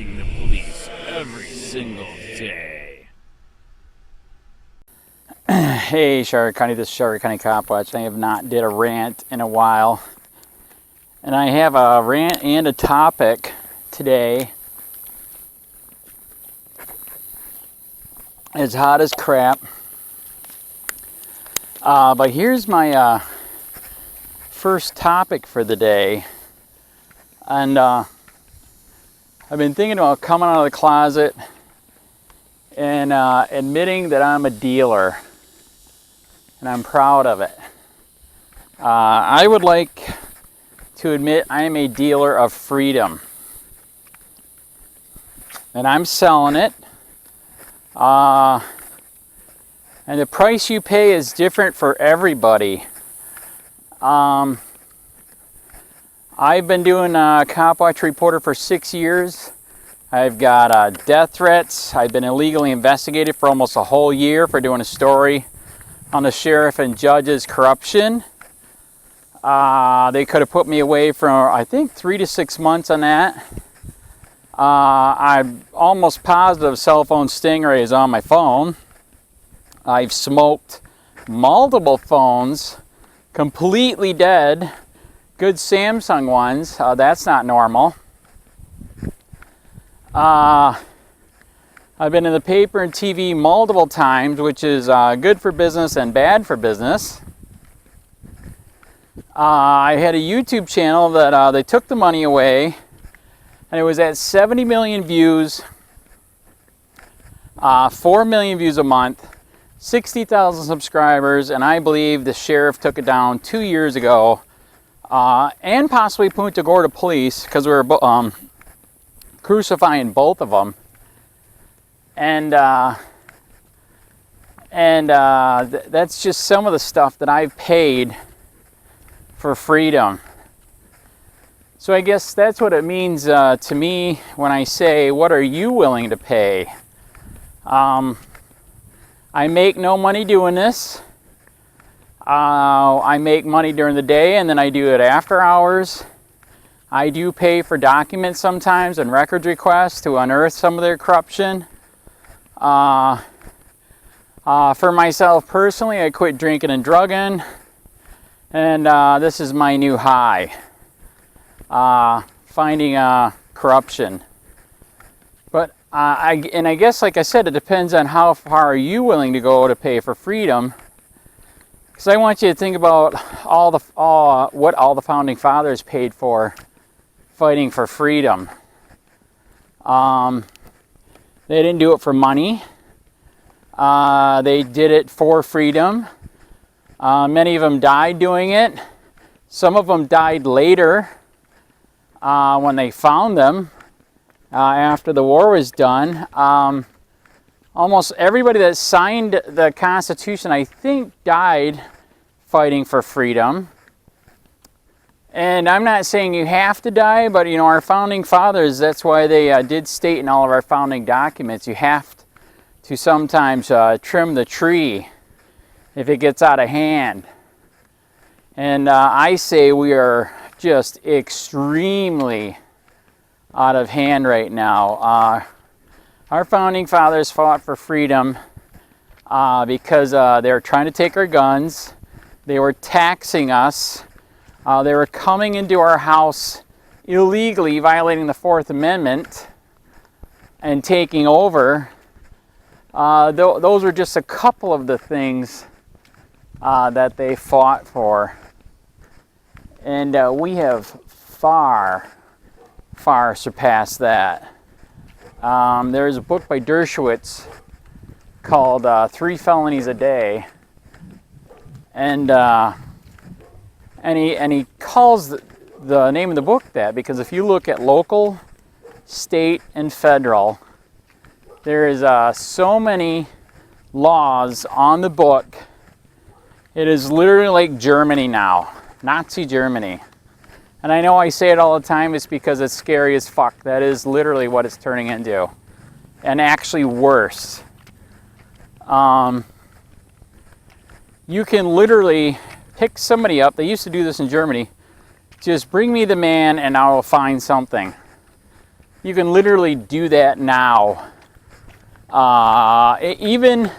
facing the police every single day. Hey, Charlotte County, this is Charlotte County Copwatch. I have not did a rant in a while. And I have a rant and a topic today. It's hot as crap. But here's my first topic for the day. And I've been thinking about coming out of the closet and admitting that I'm a dealer. And I'm proud of it. I would like to admit I am a dealer of freedom. And I'm selling it. And the price you pay is different for everybody. I've been doing a Copwatch reporter for 6 years. I've got death threats. I've been illegally investigated for almost a whole year for doing a story on the sheriff and judge's corruption. They could have put me away for, I think, 3 to 6 months on that. I'm almost positive cell phone stingrays on my phone. I've smoked multiple phones, completely dead, good Samsung ones. That's not normal. I've been in the paper and TV multiple times, which is good for business and bad for business. I had a YouTube channel that they took the money away, and it was at 70 million views, 4 million views a month, 60,000 subscribers, and I believe the sheriff took it down 2 years ago, and possibly Punta Gorda police, because we were crucifying both of them. And that's just some of the stuff that I've paid for freedom. So I guess that's what it means to me when I say, what are you willing to pay? I make no money doing this. I make money during the day and then I do it after hours. I do pay for documents sometimes and records requests to unearth some of their corruption. For myself personally, I quit drinking and drugging, and this is my new high, finding corruption. But I guess, like I said, it depends on how far are you willing to go to pay for freedom. Because I want you to think about what all the founding fathers paid for fighting for freedom. They didn't do it for money. They did it for freedom. Many of them died doing it. Some of them died later when they found them after the war was done. Almost everybody that signed the Constitution, I think, died fighting for freedom. And I'm not saying you have to die, but you know, our founding fathers, that's why they did state in all of our founding documents, you have to sometimes trim the tree if it gets out of hand. And I say we are just extremely out of hand right now. Our founding fathers fought for freedom because they were trying to take our guns. They were taxing us. They were coming into our house illegally, violating the Fourth Amendment and taking over. Those were just a couple of the things that they fought for. And we have far, far surpassed that. There's a book by Dershowitz called 3 Felonies a Day. And he calls the name of the book that because if you look at local, state, and federal, there is so many laws on the book. It is literally like Germany now, Nazi Germany. And I know I say it all the time, it's because it's scary as fuck. That is literally what it's turning into. And actually worse. You can literally pick somebody up. They used to do this in Germany. Just bring me the man and I will find something. You can literally do that now. Even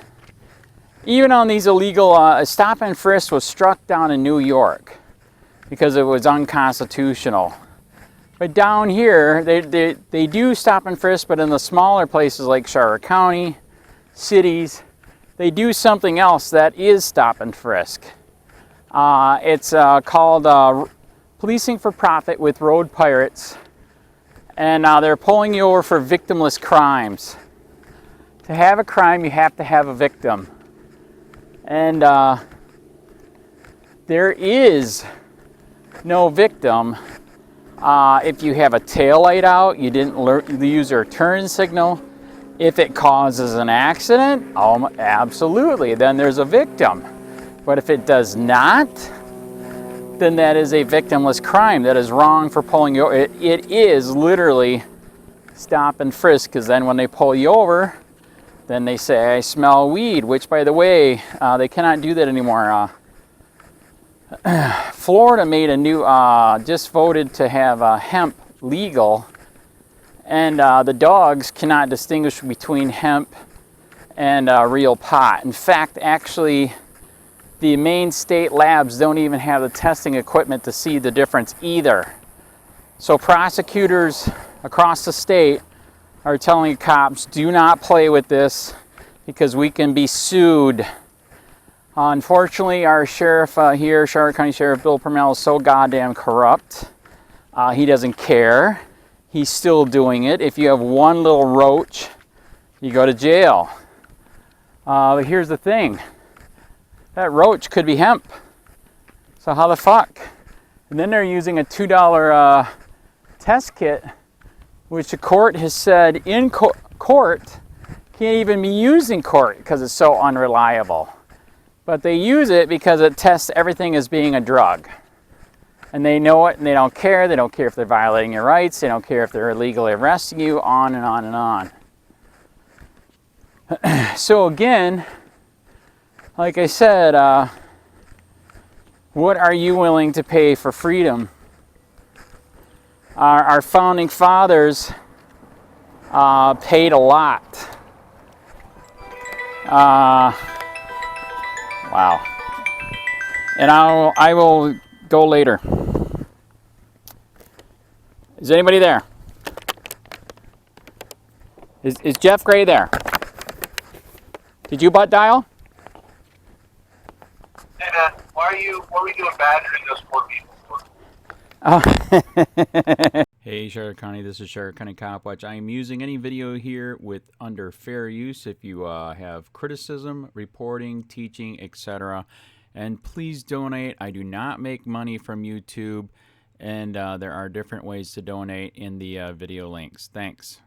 on these illegal stop and frisk was struck down in New York because it was unconstitutional. But down here, they do stop and frisk, but in the smaller places like Charlotte County, cities, they do something else that is stop and frisk. It's called policing for profit with road pirates, and they're pulling you over for victimless crimes. To have a crime, you have to have a victim. And there is no victim if you have a tail light out, you didn't use your turn signal. If it causes an accident, absolutely, then there's a victim. But if it does not, then that is a victimless crime. That is wrong for pulling you over. It is literally stop and frisk, because then when they pull you over, then they say, I smell weed, which, by the way, they cannot do that anymore. Florida made a new, just voted to have hemp legal, and the dogs cannot distinguish between hemp and real pot. In fact, actually, the main state labs don't even have the testing equipment to see the difference either. So prosecutors across the state are telling cops, do not play with this because we can be sued. Unfortunately, our sheriff here, Charlotte County Sheriff Bill PRUMMELL, is so goddamn corrupt. He doesn't care. He's still doing it. If you have one little roach, you go to jail. But here's the thing. That roach could be hemp. So how the fuck? And then they're using a $2 test kit, which the court has said in court can't even be used in court because it's so unreliable. But they use it because it tests everything as being a drug. And they know it and they don't care. They don't care if they're violating your rights. They don't care if they're illegally arresting you, on and on and on. So again, like I said, what are you willing to pay for freedom? Our founding fathers paid a lot. Wow. And I will go later. Is anybody there? Is Jeff Gray there? Did you butt dial? Hey man, what are we doing badgering those poor people for? Oh. Hey Charlotte County, this is Charlotte County Copwatch. I am using any video here with under fair use if you have criticism, reporting, teaching, etc. And please donate. I do not make money from YouTube, and there are different ways to donate in the video links. Thanks.